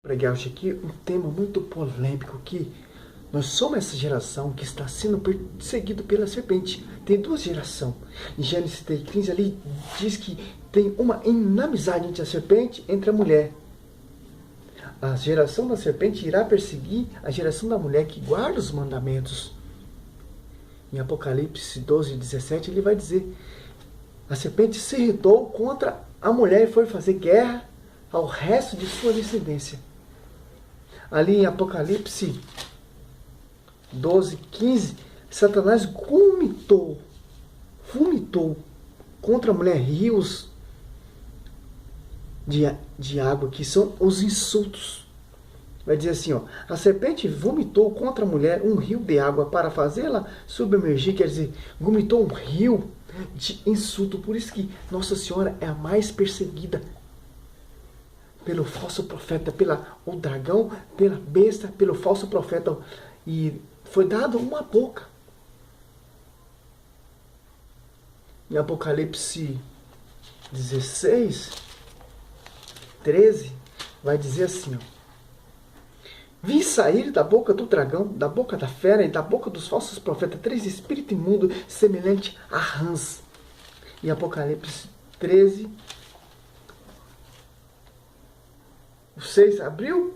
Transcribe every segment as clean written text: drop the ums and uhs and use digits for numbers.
Pregar hoje aqui um tema muito polêmico, que nós somos essa geração que está sendo perseguido pela serpente. Tem duas gerações. Em Gênesis 3:15 ali diz que tem uma inimizade entre a serpente e entre a mulher. A geração da serpente irá perseguir a geração da mulher que guarda os mandamentos. Em Apocalipse 12:17 ele vai dizer: a serpente se irritou contra a mulher e foi fazer guerra ao resto de sua descendência. Ali em Apocalipse 12:15, Satanás vomitou contra a mulher rios de água, que são os insultos. Vai dizer assim, ó: a serpente vomitou contra a mulher um rio de água para fazê-la submergir, quer dizer, vomitou um rio de insulto. Por isso que Nossa Senhora é a mais perseguida pelo falso profeta, o dragão, pela besta, pelo falso profeta. E foi dado uma boca. Em Apocalipse 16:13, vai dizer assim, ó: vi sair da boca do dragão, da boca da fera e da boca dos falsos profetas 3 espíritos imundos semelhante a rãs. Em Apocalipse 13:6, abriu,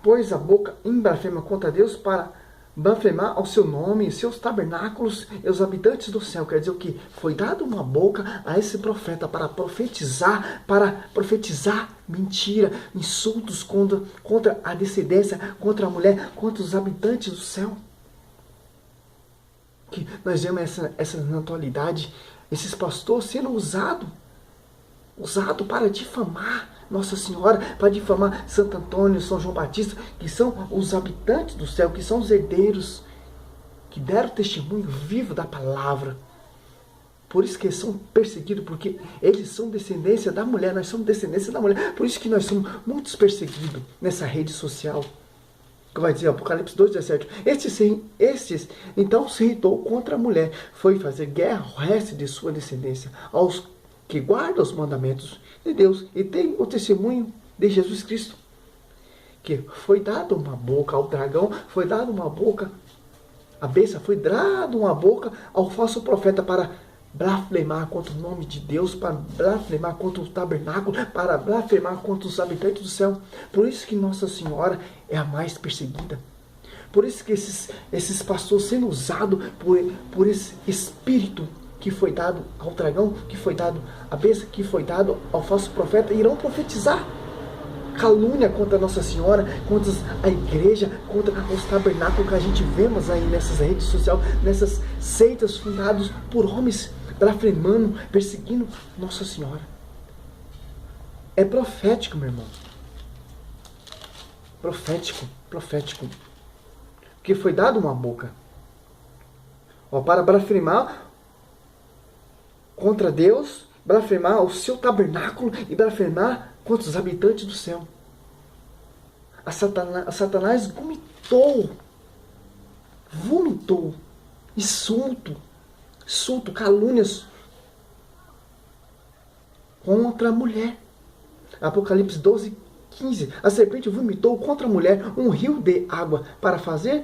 pois a boca em blasfema contra Deus para blasfemar ao seu nome, seus tabernáculos e os habitantes do céu. Quer dizer o que? Foi dado uma boca a esse profeta para profetizar mentira, insultos contra a descendência, contra a mulher, contra os habitantes do céu. Que nós vemos essa na atualidade, esses pastores sendo usado para difamar Nossa Senhora, para difamar Santo Antônio, São João Batista, que são os habitantes do céu, que são os herdeiros, que deram testemunho vivo da palavra. Por isso que eles são perseguidos, porque eles são descendência da mulher, nós somos descendência da mulher. Por isso que nós somos muitos perseguidos nessa rede social. Que vai dizer, Apocalipse 2:17, estes então se irritou contra a mulher, foi fazer guerra ao resto de sua descendência, aos que guardam os mandamentos de Deus e tem o testemunho de Jesus Cristo. Que foi dado uma boca ao dragão, foi dado uma boca à besta, foi dado uma boca ao falso profeta para blasfemar contra o nome de Deus, para blasfemar contra o tabernáculo, para blasfemar contra os habitantes do céu. Por isso que Nossa Senhora é a mais perseguida. Por isso que esses pastores sendo usados por esse espírito que foi dado ao dragão, que foi dado à besta, que foi dado ao falso profeta, irão profetizar calúnia contra Nossa Senhora, contra a igreja, contra os tabernáculos que a gente vemos aí nessas redes sociais, nessas seitas fundadas por homens, blasfemando, perseguindo Nossa Senhora. É profético, meu irmão. Profético. Porque foi dado uma boca, ó, para blasfemar contra Deus, blasfemar o seu tabernáculo e blasfemar contra os habitantes do céu. A Satanás vomitou insulto, calúnias contra a mulher. Apocalipse 12:15, a serpente vomitou contra a mulher um rio de água para fazer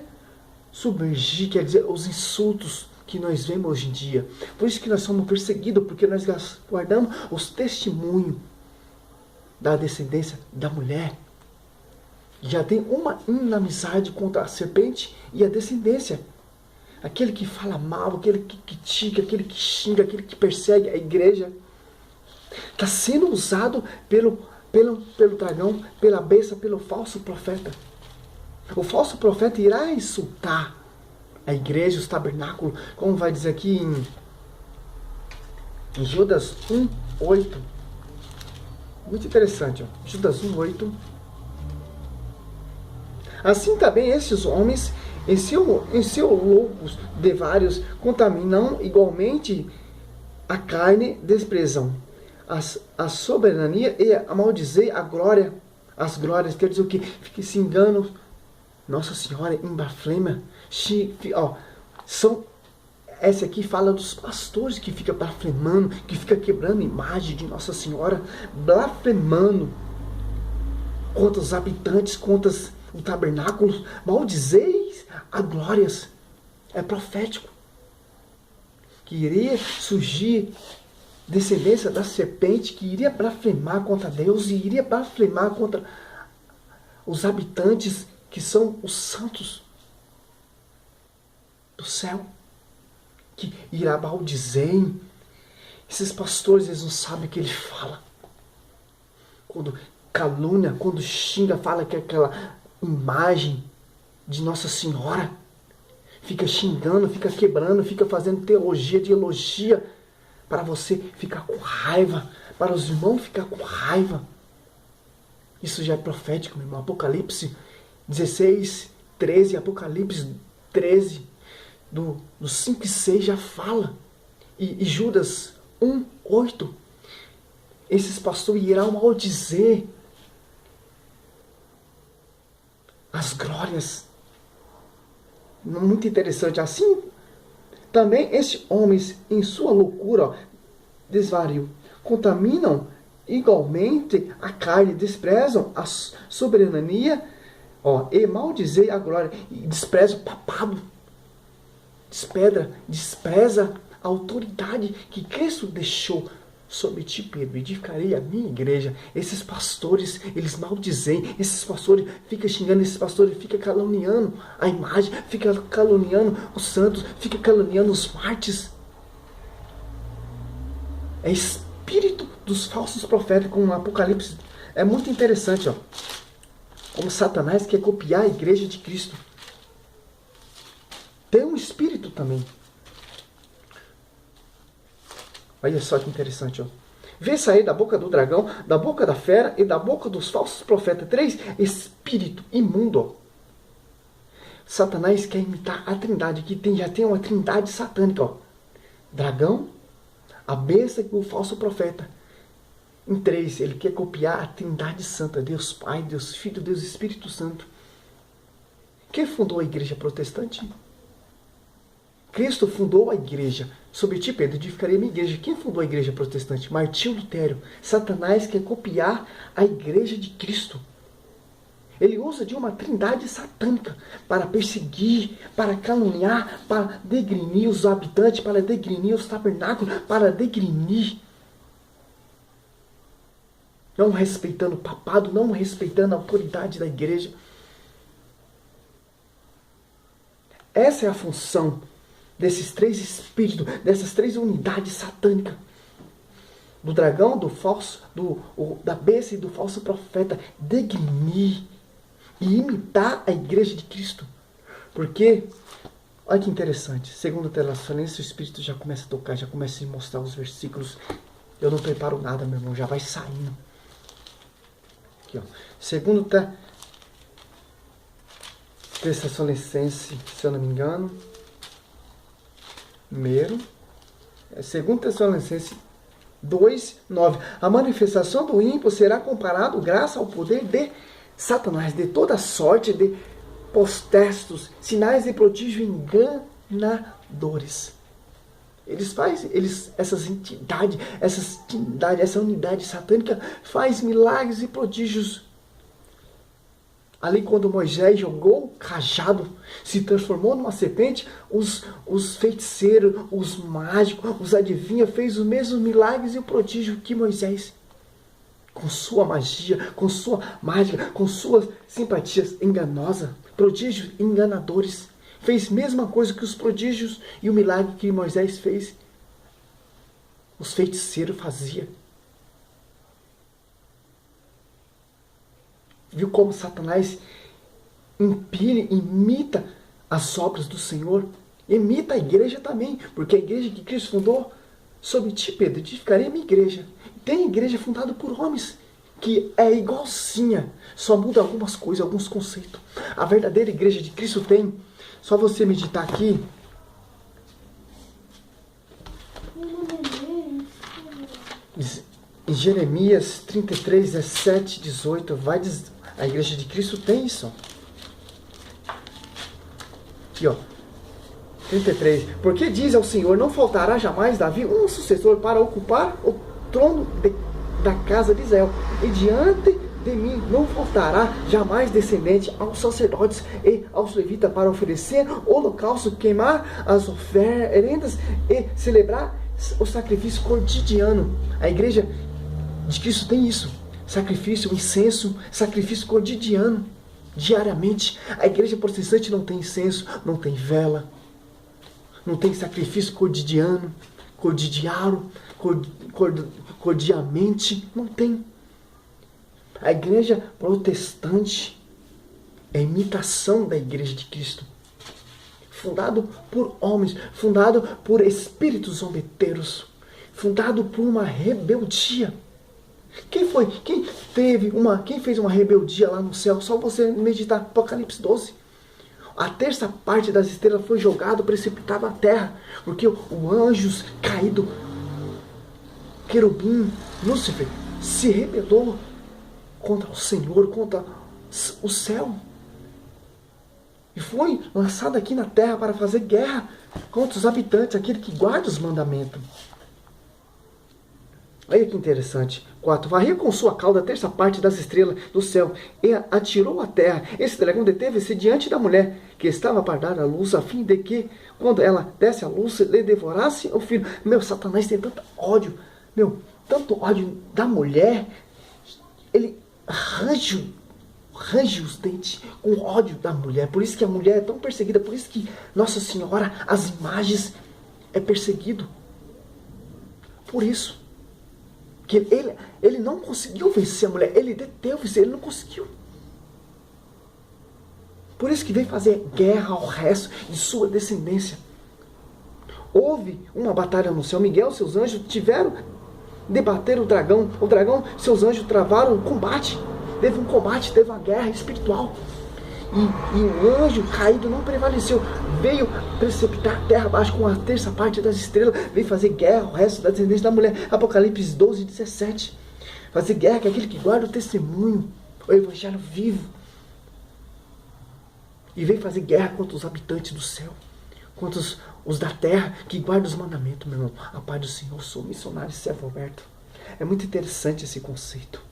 submergir, quer dizer, os insultos que nós vemos hoje em dia. Por isso que nós somos perseguidos, porque nós guardamos os testemunhos da descendência da mulher. Já tem uma inimizade contra a serpente e a descendência. Aquele que fala mal, aquele que critica, aquele que xinga, aquele que persegue a igreja, está sendo usado pelo dragão, pela besta, pelo falso profeta. O falso profeta irá insultar a igreja, os tabernáculos, como vai dizer aqui em Judas 1:8. Muito interessante, ó. Judas 1:8. Assim também esses homens, em seu loucos de vários, contaminam igualmente a carne, desprezam a soberania e a maldizer a glória, as glórias. Quer dizer o que? Que se enganam. Nossa Senhora em blasfema. Essa aqui fala dos pastores que fica blasfemando, que fica quebrando a imagem de Nossa Senhora, blasfemando contra os habitantes, contra o tabernáculo, maldizeis a glórias. É profético. Que iria surgir descendência da serpente, que iria blasfemar contra Deus e iria blasfemar contra os habitantes que são os santos do céu, que irá maldizer. Esses pastores, eles não sabem o que ele fala. Quando calúnia, quando xinga, fala que aquela imagem de Nossa Senhora, fica xingando, fica quebrando, fica fazendo teologia de elogia, para você ficar com raiva, para os irmãos ficar com raiva. Isso já é profético, meu irmão. Apocalipse 16, 13, Apocalipse 13, do 5 e 6 já fala. E Judas 1, 8. Esses pastores irão maldizer as glórias. Muito interessante. Assim, também estes homens, em sua loucura, desvario, contaminam igualmente a carne, desprezam a soberania, e maldizem a glória, e despreza o papado, despreza a autoridade que Cristo deixou sobre ti, Pedro, edificarei a minha igreja. Esses pastores, eles maldizem, esses pastores ficam xingando, esses pastores ficam caluniando a imagem, ficam caluniando os santos, ficam caluniando os mártires. É espírito dos falsos profetas, como o Apocalipse. É muito interessante, como Satanás quer copiar a igreja de Cristo. Tem um espírito também. Olha só que interessante, Vê sair da boca do dragão, da boca da fera e da boca dos falsos profetas 3 espírito imundo. Satanás quer imitar a trindade, que já tem uma trindade satânica, dragão, a besta e o falso profeta. Em 3, ele quer copiar a trindade santa, Deus Pai, Deus Filho, Deus Espírito Santo. Quem fundou a igreja protestante? Cristo fundou a igreja. Sobre ti, Pedro, edificarei a minha igreja. Quem fundou a igreja protestante? Martinho Lutero. Satanás quer copiar a igreja de Cristo. Ele usa de uma trindade satânica para perseguir, para caluniar, para degrinir os habitantes, para degrinir os tabernáculos, para degrinir. Não respeitando o papado, não respeitando a autoridade da igreja. Essa é a função desses 3 espíritos, dessas 3 unidades satânicas. Do dragão, do falso, da besta e do falso profeta. Degrinir e imitar a igreja de Cristo. Porque, olha que interessante, segundo Tessalonicenses, o Espírito já começa a tocar, já começa a mostrar os versículos. Eu não preparo nada, meu irmão, já vai saindo. Aqui, segundo Tessalonicenses, se eu não me engano, primeiro, segundo Tessalonicenses 2, 9. A manifestação do ímpio será comparado graças ao poder de Satanás, de toda sorte de postestos, sinais e prodígios enganadores. Essas entidades, essa unidade satânica faz milagres e prodígios. Ali quando Moisés jogou o cajado, se transformou numa serpente, os feiticeiros, os mágicos, os adivinhos, fez os mesmos milagres e o prodígio que Moisés. Com sua magia, com sua mágica, com suas simpatias enganosas, prodígios enganadores. Fez a mesma coisa que os prodígios e o milagre que Moisés fez. Os feiticeiros faziam. Viu como Satanás imita as obras do Senhor? Imita a igreja também, porque a igreja que Cristo fundou, sobre ti, Pedro, edificarei a minha igreja. Tem igreja fundada por homens, que é igualzinha, só muda algumas coisas, alguns conceitos. A verdadeira igreja de Cristo tem, só você meditar aqui. Em Jeremias 33, 17, 18, a igreja de Cristo tem isso. Aqui, 33. Porque diz ao Senhor, não faltará jamais Davi um sucessor para ocupar o trono da casa de Israel. E diante de mim não faltará jamais descendente aos sacerdotes e aos levitas para oferecer holocausto, queimar as oferendas e celebrar o sacrifício cotidiano. A igreja de Cristo tem isso: sacrifício, incenso, sacrifício cotidiano, diariamente. A igreja protestante não tem incenso, não tem vela, não tem sacrifício cotidiano, cordiamente, não tem. A igreja protestante é a imitação da igreja de Cristo, fundado por homens, fundado por espíritos zombeteiros, fundado por uma rebeldia. Quem fez uma rebeldia lá no céu? Só você meditar Apocalipse 12. A terça parte das estrelas foi jogado, precipitado à terra, porque o anjo caído, querubim, Lúcifer, se rebelou contra o Senhor, contra o céu. E foi lançado aqui na terra para fazer guerra contra os habitantes, aquele que guarda os mandamentos. Olha que interessante. 4. Varreu com sua cauda a terça parte das estrelas do céu e atirou à terra. Esse dragão deteve-se diante da mulher que estava para dar a luz, a fim de que, quando ela desse a luz, lhe devorasse o filho. Meu, Satanás tem tanto ódio. Tanto ódio da mulher. Ele range os dentes com ódio da mulher. Por isso que a mulher é tão perseguida. Por isso que Nossa Senhora, as imagens, é perseguido. Por isso que ele não conseguiu vencer a mulher. Ele deteve-se, ele não conseguiu. Por isso que veio fazer guerra ao resto de sua descendência. Houve uma batalha no céu. Miguel e seus anjos tiveram debater o dragão. O dragão, seus anjos travaram um combate. Teve um combate, teve uma guerra espiritual. E o anjo caído não prevaleceu. Veio precipitar a terra abaixo com a terça parte das estrelas. Veio fazer guerra ao resto da descendência da mulher. Apocalipse 12, 17. Fazer guerra com aquele que guarda o testemunho, o evangelho vivo. E veio fazer guerra contra os habitantes do céu, contra os da terra que guardam os mandamentos, meu irmão. A paz do Senhor, sou missionário e servo aberto. É muito interessante esse conceito.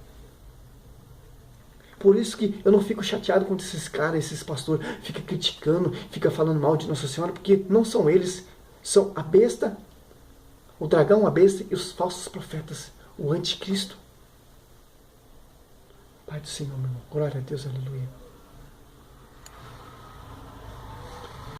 Por isso que eu não fico chateado com esses caras, esses pastores, fica criticando, fica falando mal de Nossa Senhora, porque não são eles, são a besta, o dragão, a besta e os falsos profetas, o anticristo. Pai do Senhor, meu irmão. Glória a Deus, aleluia.